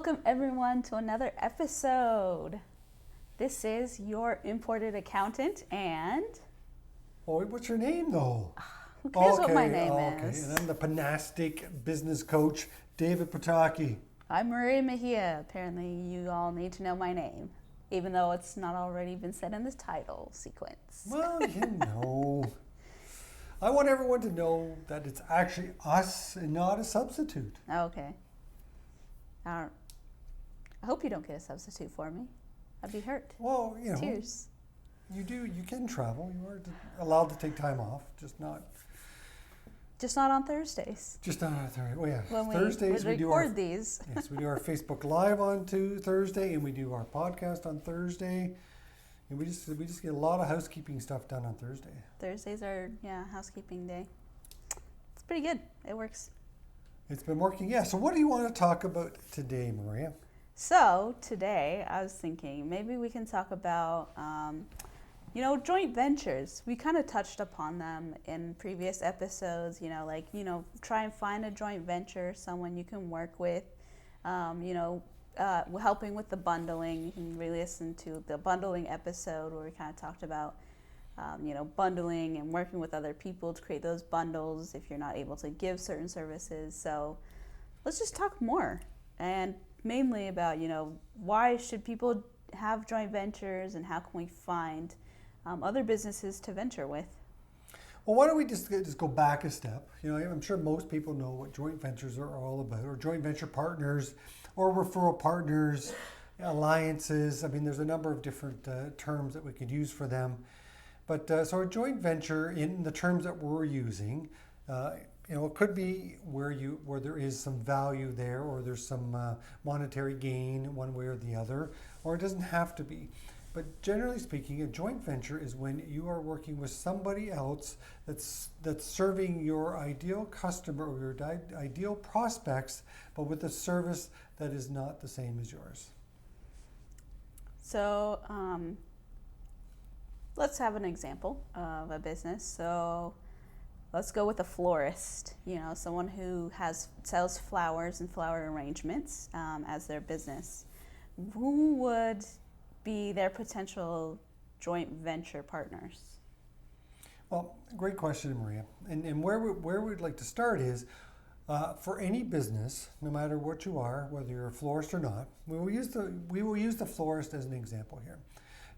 Welcome everyone to another episode. This is your imported accountant and Oh, what's your name though? who cares what my name is? And I'm the Panastic business coach, David Pataki. I'm Maria Mejia. Apparently you all need to know my name, even though it's not already been said in this title sequence. Well, I want everyone to know that it's actually us and not a substitute. Okay. I hope you don't get a substitute for me. I'd be hurt. Well, Tears. you can travel. You are allowed to take time off, just not on Thursdays. on Thursday. Oh yeah, When Thursdays we record these. Yes, we do our Facebook Live on Thursday, and we do our podcast on Thursday. And we just get a lot of housekeeping stuff done on Thursday. Thursdays are, housekeeping day. It's pretty good. It works. It's been working, yeah. So what do you want to talk about today, Maria? So today I was thinking maybe we can talk about, joint ventures. We kind of touched upon them in previous episodes, try and find a joint venture, someone you can work with, helping with the bundling. You can re-listen to the bundling episode where we kind of talked about, bundling and working with other people to create those bundles if you're not able to give certain services. So let's just talk more, and mainly about, why should people have joint ventures and how can we find other businesses to venture with? Well, why don't we just go back a step? I'm sure most people know what joint ventures are all about, or joint venture partners, or referral partners, alliances. I mean, there's a number of different terms that we could use for them. But so a joint venture, in the terms that we're using, it could be where there is some value there, or there's some monetary gain one way or the other, or it doesn't have to be. But generally speaking, a joint venture is when you are working with somebody else that's serving your ideal customer or your ideal prospects, but with a service that is not the same as yours. So let's have an example of a business. So let's go with a florist, someone who sells flowers and flower arrangements as their business. Who would be their potential joint venture partners? Well, great question, Maria. And where we'd like to start is, for any business, no matter what you are, whether you're a florist or not, we will use the florist as an example here.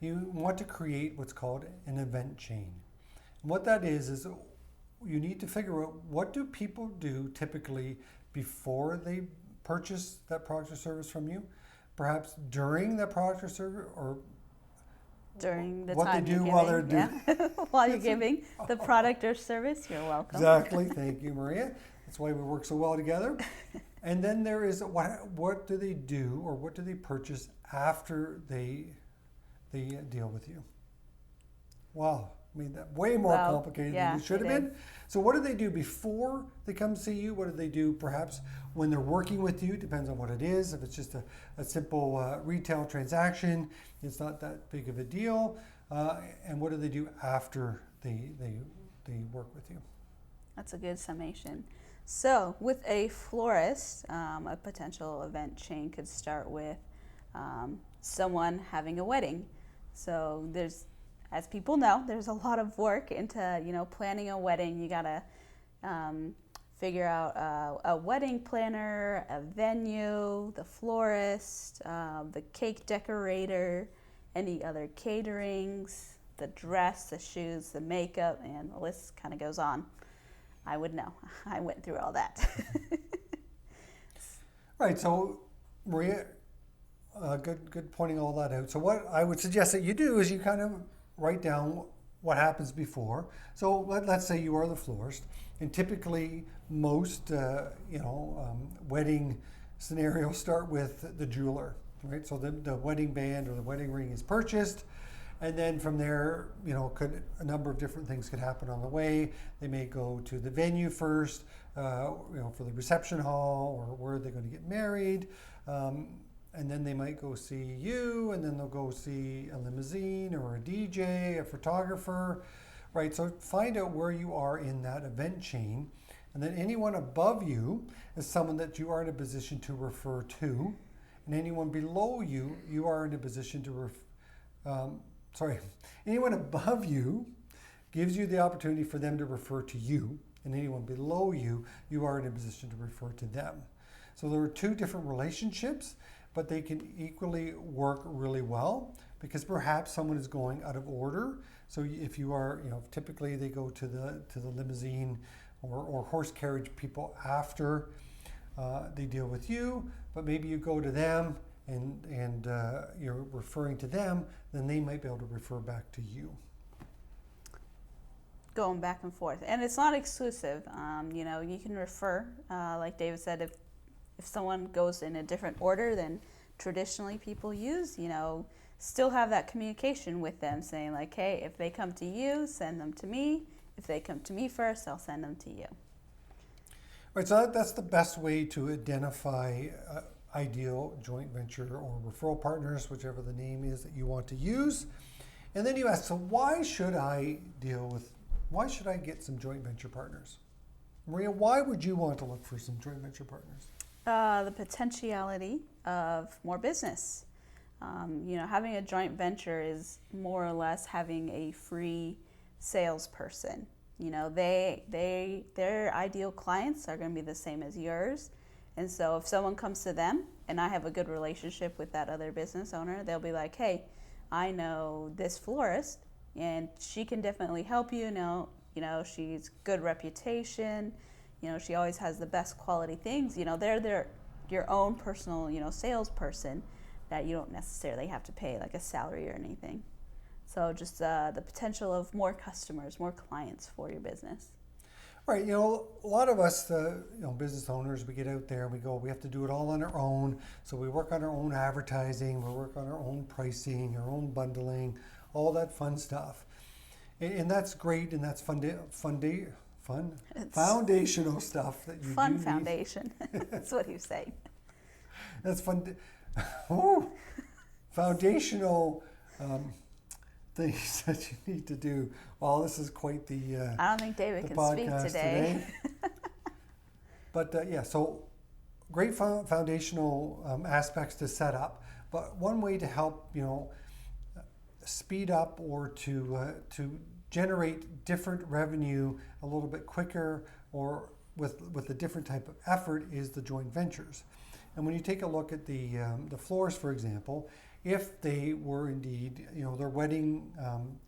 You want to create what's called an event chain. And what that is you need to figure out, what do people do typically before they purchase that product or service from you? Perhaps during that product or service, or during the what time they do you're while giving, they're doing. while you're giving the product or service. You're welcome. Exactly. Thank you, Maria. That's why we work so well together. And then there is what do they do, or what do they purchase after they deal with you? Wow. I mean, that way more complicated than it should have been. So what do they do before they come see you? What do they do perhaps when they're working with you? Depends on what it is. If it's just a simple retail transaction, it's not that big of a deal. And what do they do after they work with you? That's a good summation. So with a florist, a potential event chain could start with someone having a wedding. So as people know, there's a lot of work into, planning a wedding. You gotta figure out a wedding planner, a venue, the florist, the cake decorator, any other caterings, the dress, the shoes, the makeup, and the list kind of goes on. I would know. I went through all that. Right. So, Maria, good pointing all that out. So what I would suggest that you do is you kind of write down what happens before. So let's say you are the florist, and typically most wedding scenarios start with the jeweler, right? So the wedding band or the wedding ring is purchased, and then from there, a number of different things could happen on the way. They may go to the venue first, for the reception hall, or where they're going to get married. And then they might go see you, and then they'll go see a limousine or a DJ, a photographer, right? So find out where you are in that event chain, and then anyone above you is someone that you are in a position to refer to, and anyone below you, you are in a position to, anyone above you gives you the opportunity for them to refer to you, and anyone below you, you are in a position to refer to them. So there are two different relationships, but they can equally work really well because perhaps someone is going out of order. So if you are, typically they go to the limousine or horse carriage people after they deal with you, but maybe you go to them and you're referring to them, then they might be able to refer back to you. Going back and forth, and it's not exclusive. You can refer, like David said, if someone goes in a different order than traditionally people use, still have that communication with them, saying like, hey, if they come to you, send them to me. If they come to me first, I'll send them to you. Right, so that's the best way to identify ideal joint venture or referral partners, whichever the name is that you want to use. And then you ask, so why should I get some joint venture partners? Maria, why would you want to look for some joint venture partners? The potentiality of more business. Having a joint venture is more or less having a free salesperson. Their ideal clients are going to be the same as yours. And so if someone comes to them and I have a good relationship with that other business owner, they'll be like, hey, I know this florist and she can definitely help you. She's good reputation. She always has the best quality things. They're your own personal, salesperson that you don't necessarily have to pay like a salary or anything. So just the potential of more customers, more clients for your business. Right, a lot of us, business owners, we get out there and we have to do it all on our own. So we work on our own advertising, we work on our own pricing, our own bundling, all that fun stuff. And that's great, and that's foundational stuff that you fun do foundation. That's what he's saying. That's fun. Foundational things that you need to do. Well, this is quite the I don't think David can speak today. But so great foundational aspects to set up. But one way to help, speed up or to generate different revenue a little bit quicker or with a different type of effort is the joint ventures. And when you take a look at the florists, for example, if they were indeed, their wedding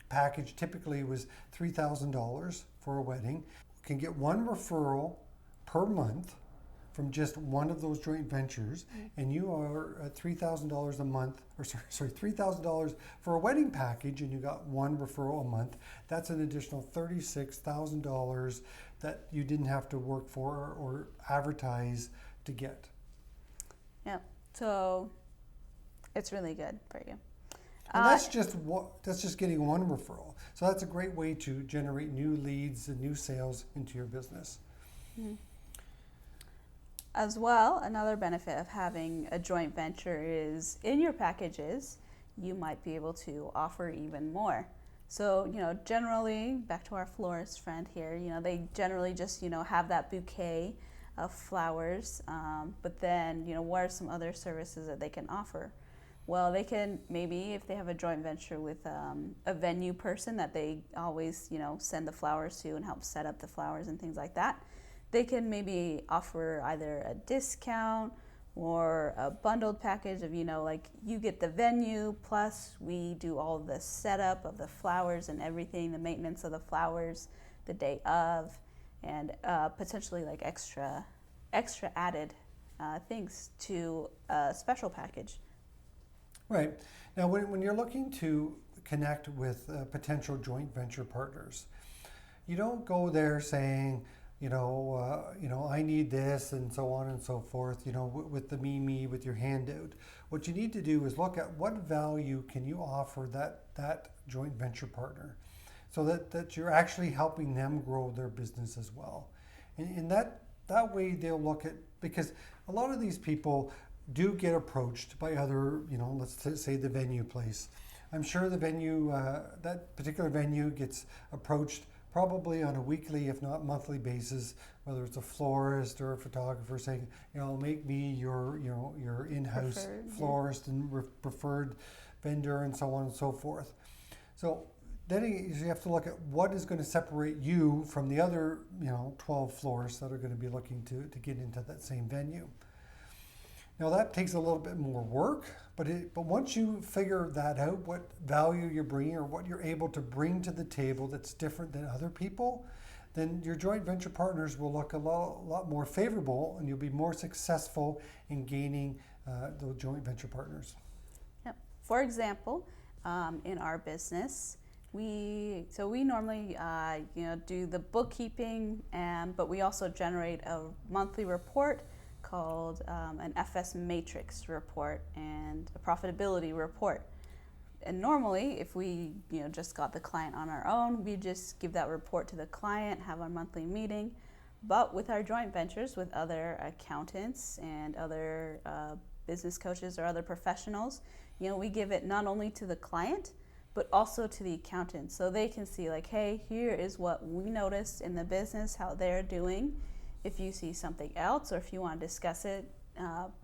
package typically was $3,000 for a wedding, can get one referral per month from just one of those joint ventures, and you are at $3,000 a month, or sorry, $3,000 for a wedding package, and you got one referral a month. That's an additional $36,000 that you didn't have to work for or advertise to get. Yeah, so it's really good for you. And that's just getting one referral. So that's a great way to generate new leads and new sales into your business. Mm-hmm. As well, another benefit of having a joint venture is in your packages, you might be able to offer even more. So, generally, back to our florist friend here, they generally just, have that bouquet of flowers. But then, what are some other services that they can offer? Well, they can maybe, if they have a joint venture with a venue person that they always, send the flowers to and help set up the flowers and things like that, they can maybe offer either a discount or a bundled package of, like you get the venue, plus we do all the setup of the flowers and everything, the maintenance of the flowers the day of, and potentially like extra added things to a special package. Right. Now, when you're looking to connect with potential joint venture partners, you don't go there saying, I need this and so on and so forth, with the me, with your hand out. What you need to do is look at what value can you offer that joint venture partner so that you're actually helping them grow their business as well. And that way they'll look at, because a lot of these people do get approached by other, let's say the venue place. I'm sure the venue, that particular venue gets approached probably on a weekly, if not monthly basis, whether it's a florist or a photographer saying, make me your in-house Preferred, yeah. florist and preferred vendor and so on and so forth. So then you have to look at what is going to separate you from the other, 12 florists that are going to be looking to get into that same venue. Now that takes a little bit more work, but once you figure that out, what value you're bringing or what you're able to bring to the table that's different than other people, then your joint venture partners will look a lot more favorable, and you'll be more successful in gaining those joint venture partners. Yep. For example, in our business, we normally do the bookkeeping, but we also generate a monthly report called an FS Matrix report and a profitability report. And normally, if we just got the client on our own, we just give that report to the client, have our monthly meeting. But with our joint ventures with other accountants and other business coaches or other professionals, we give it not only to the client, but also to the accountant, so they can see like, hey, here is what we noticed in the business, how they're doing. If you see something else, or if you want to discuss it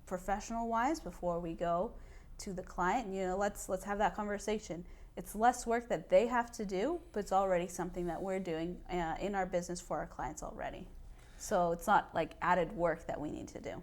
professional-wise before we go to the client, let's have that conversation. It's less work that they have to do, but it's already something that we're doing in our business for our clients already. So it's not like added work that we need to do.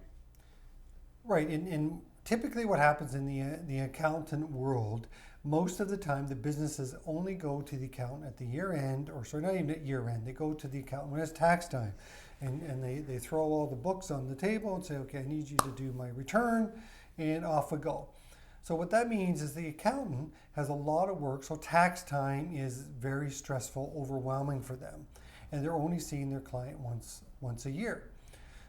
Right, and typically what happens in the accountant world, most of the time the businesses only go to the accountant at the year end, or sorry, not even at year end, they go to the accountant when it's tax time. And they throw all the books on the table and say, okay, I need you to do my return, and off we go. So what that means is the accountant has a lot of work, so tax time is very stressful, overwhelming for them. And they're only seeing their client once a year.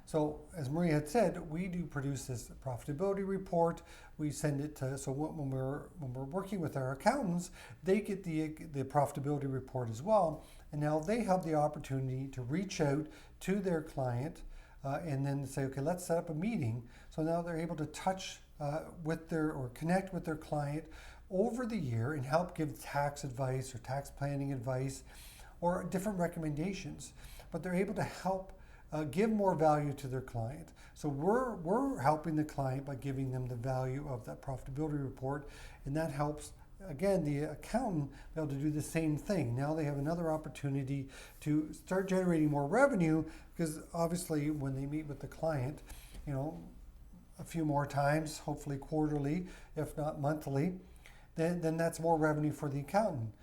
So as Maria had said, we do produce this profitability report. We send it to, so when we're working with our accountants, they get the profitability report as well. And now they have the opportunity to reach out to their client and then say, okay, let's set up a meeting. So now they're able to touch connect with their client over the year and help give tax advice or tax planning advice or different recommendations. But they're able to help give more value to their client. So we're helping the client by giving them the value of that profitability report, and that helps, again, the accountant be able to do the same thing. Now they have another opportunity to start generating more revenue, because obviously when they meet with the client, a few more times, hopefully quarterly, if not monthly, then that's more revenue for the accountant.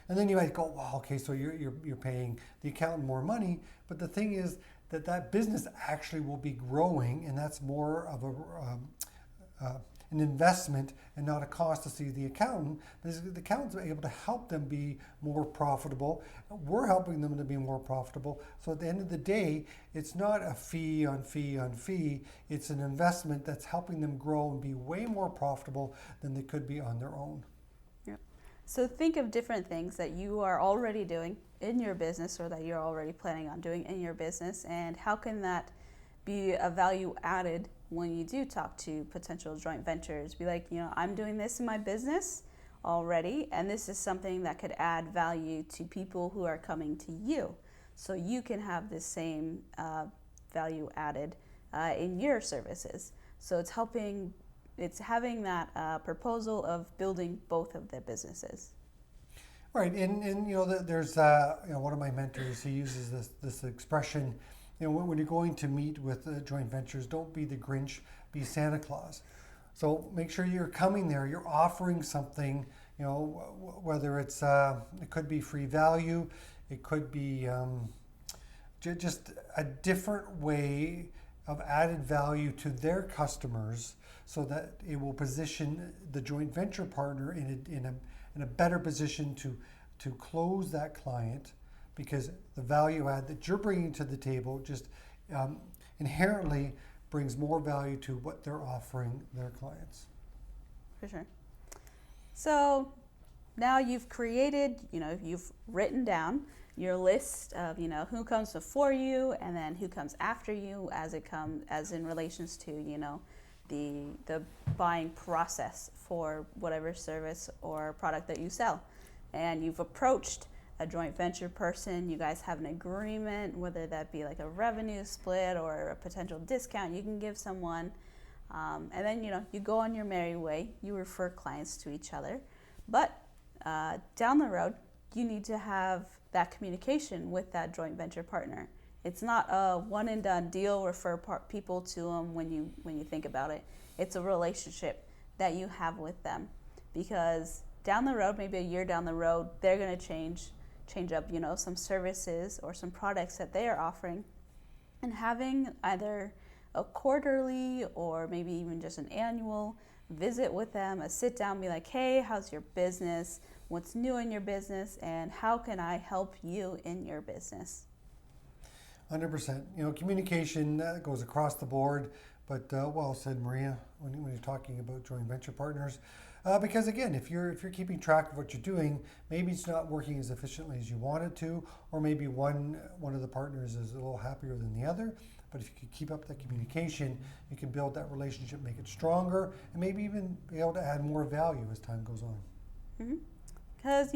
And then you might go, well, okay, so you're paying the accountant more money, but the thing is that business actually will be growing, and that's more of an investment and not a cost to see the accountant. Because the accountants are able to help them be more profitable. We're helping them to be more profitable. So at the end of the day, it's not a fee on fee on fee. It's an investment that's helping them grow and be way more profitable than they could be on their own. So think of different things that you are already doing in your business or that you're already planning on doing in your business, and how can that be a value added when you do talk to potential joint ventures. Be like, I'm doing this in my business already, and this is something that could add value to people who are coming to you. So you can have the same value added in your services. So it's having that proposal of building both of their businesses. Right, and there's one of my mentors, he uses this expression, when you're going to meet with joint ventures, don't be the Grinch, be Santa Claus. So make sure you're coming there, you're offering something, whether it's it could be free value, it could be just a different way of added value to their customers, so that it will position the joint venture partner in a better position to close that client, because the value add that you're bringing to the table just inherently brings more value to what they're offering their clients. For sure. So now you've created, you've written down your list of, who comes before you and then who comes after you as in relations to, the buying process for whatever service or product that you sell. And you've approached a joint venture person, you guys have an agreement, whether that be like a revenue split or a potential discount you can give someone. And then, you go on your merry way, you refer clients to each other. But down the road, you need to have that communication with that joint venture partner. It's not a one and done deal, refer people to them when you think about it. It's a relationship that you have with them, because down the road, maybe a year down the road, they're going to change up, some services or some products that they are offering, and having either a quarterly or maybe even just an annual visit with them, a sit down, be like, hey, how's your business? What's new in your business? And how can I help you in your business? 100%. Communication goes across the board, but well said, Maria, when you're talking about joint venture partners. Because again, if you're keeping track of what you're doing, maybe it's not working as efficiently as you want it to, or maybe one of the partners is a little happier than the other. But if you can keep up that communication, you can build that relationship, make it stronger, and maybe even be able to add more value as time goes on. Because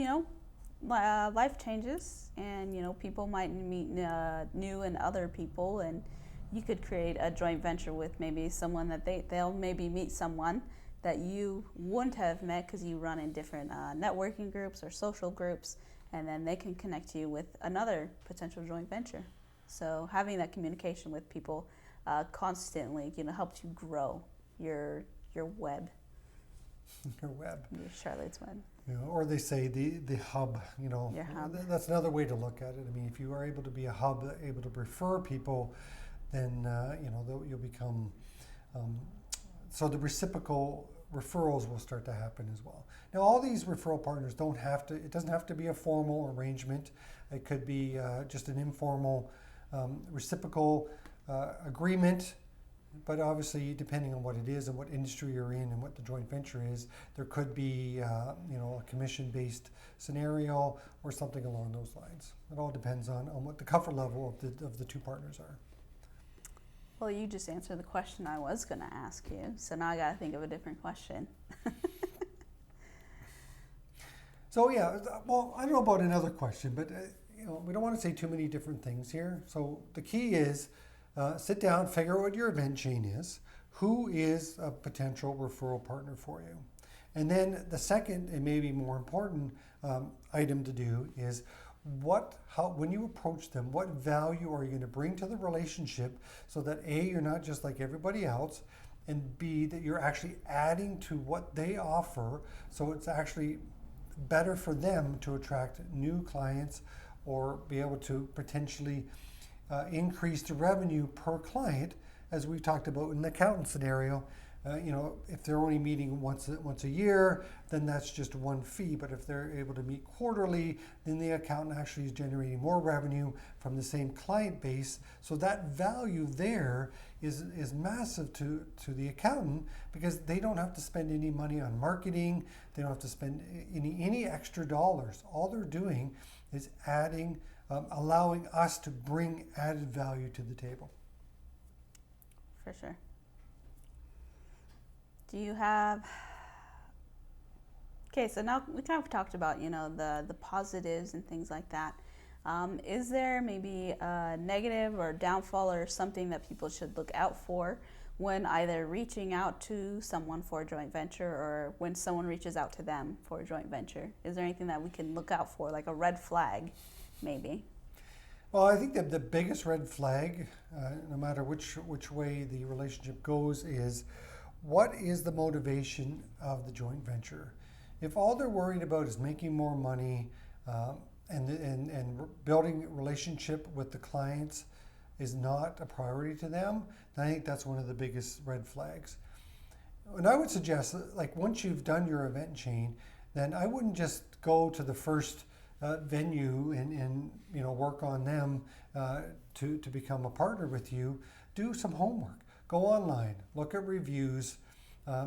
life changes, and people might meet new and other people, and you could create a joint venture with maybe someone that they'll maybe meet someone that you wouldn't have met because you run in different networking groups or social groups, and then they can connect you with another potential joint venture. So having that communication with people constantly, helps you grow your web. Your web. Your Charlotte's web. Or they say the hub. Your hub. That's another way to look at it. I mean, if you are able to be a hub, able to refer people, then you'll become. So the reciprocal referrals will start to happen as well. Now, all these referral partners it doesn't have to be a formal arrangement. It could be just an informal reciprocal agreement, but obviously depending on what it is and what industry you're in and what the joint venture is, there could be a commission-based scenario or something along those lines. It all depends on what the comfort level of the two partners are. Well, you just answered the question I was going to ask you, so now I got to think of a different question. So yeah, well, I don't know about another question, but we don't want to say too many different things here. So the key is sit down, figure out what your event chain is, who is a potential referral partner for you. And then the second and maybe more important item to do is when you approach them, what value are you going to bring to the relationship so that A, you're not just like everybody else, and B, that you're actually adding to what they offer, so it's actually better for them to attract new clients or be able to potentially increase the revenue per client, as we talked about in the accountant scenario. If they're only meeting once a year, then that's just one fee. But if they're able to meet quarterly, then the accountant actually is generating more revenue from the same client base. So that value there is massive to the accountant, because they don't have to spend any money on marketing. They don't have to spend any extra dollars. All they're doing is adding, allowing us to bring added value to the table. For sure. Do you have... Okay, so now we kind of talked about, the positives and things like that. Is there maybe a negative or downfall or something that people should look out for when either reaching out to someone for a joint venture or when someone reaches out to them for a joint venture? Is there anything that we can look out for, like a red flag, maybe? Well, I think that the biggest red flag, no matter which way the relationship goes, is what is the motivation of the joint venture? If all they're worried about is making more money and building a relationship with the clients is not a priority to them, then I think that's one of the biggest red flags. And I would suggest that, like, once you've done your event chain, then I wouldn't just go to the first venue and work on them to become a partner with you. Do some homework. Go online, look at reviews,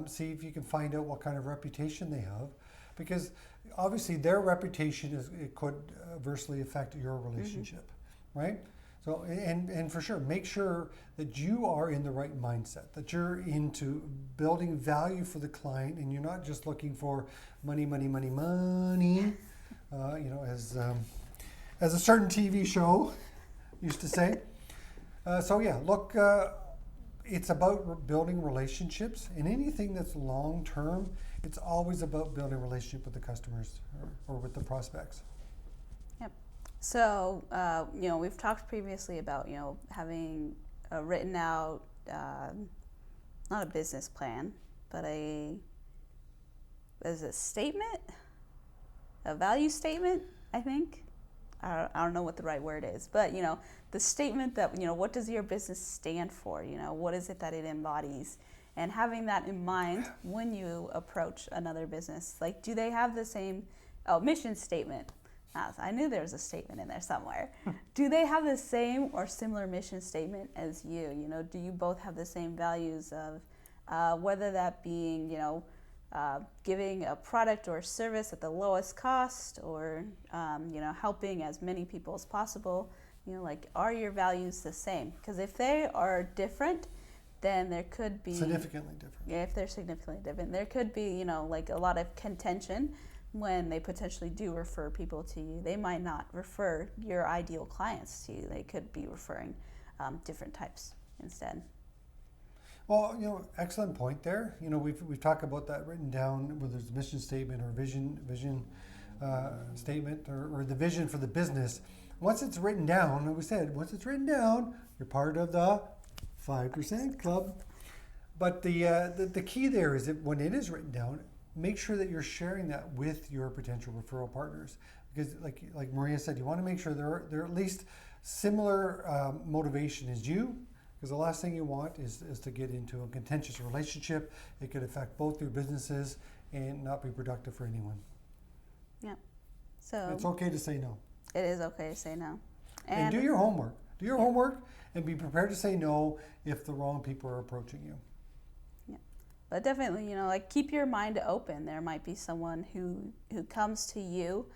see if you can find out what kind of reputation they have, because obviously their reputation it could adversely affect your relationship, right? So and for sure, make sure that you are in the right mindset, that you're into building value for the client, and you're not just looking for money, money, money, money. As as a certain TV show used to say. So yeah, look, it's about building relationships, and anything that's long term, it's always about building a relationship with the customers or with the prospects. Yep. So, we've talked previously about, having a written out, not a business plan, but is it a statement? A value statement, I think. I don't know what the right word is, but, the statement that, what does your business stand for? What is it that it embodies? And having that in mind when you approach another business. Like, do they have the same mission statement? I knew there was a statement in there somewhere. Do they have the same or similar mission statement as you? Do you both have the same values of whether that being, giving a product or service at the lowest cost, or helping as many people as possible? Are your values the same? Because if they are different, then there could be Significantly different. Yeah, if they're significantly different, there could be a lot of contention when they potentially do refer people to you. They might not refer your ideal clients to you. They could be referring different types instead. Well, excellent point there. We've talked about that written down, whether it's a mission statement or vision statement or the vision for the business. Once it's written down, like we said, once it's written down, you're part of the 5% club. But the key there is that when it is written down, make sure that you're sharing that with your potential referral partners, because like Maria said, you want to make sure they're at least similar motivation as you. Because the last thing you want is to get into a contentious relationship. It could affect both your businesses and not be productive for anyone. Yeah. So it's okay to say no. It is okay to say no. And do your homework. Do your homework and be prepared to say no if the wrong people are approaching you. Yeah. But definitely, keep your mind open. There might be someone who comes to you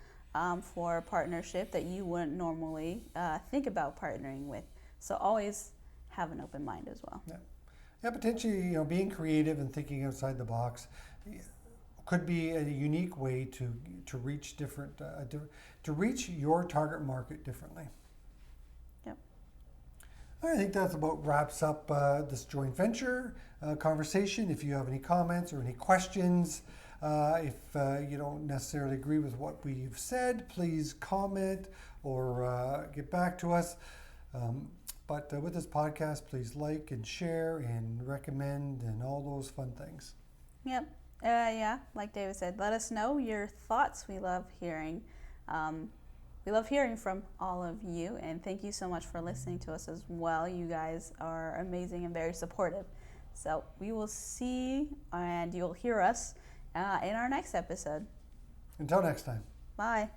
for a partnership that you wouldn't normally think about partnering with. So always have an open mind as well. Yeah, potentially, being creative and thinking outside the box could be a unique way to reach to reach your target market differently. Yep. I think that's about wraps up this joint venture conversation. If you have any comments or any questions, if you don't necessarily agree with what we've said, please comment or get back to us. But with this podcast, please like and share and recommend and all those fun things. Yep. Like David said, let us know your thoughts. We love hearing. We love hearing from all of you, and thank you so much for listening to us as well. You guys are amazing and very supportive. So we will see, and you'll hear us in our next episode. Until next time. Bye.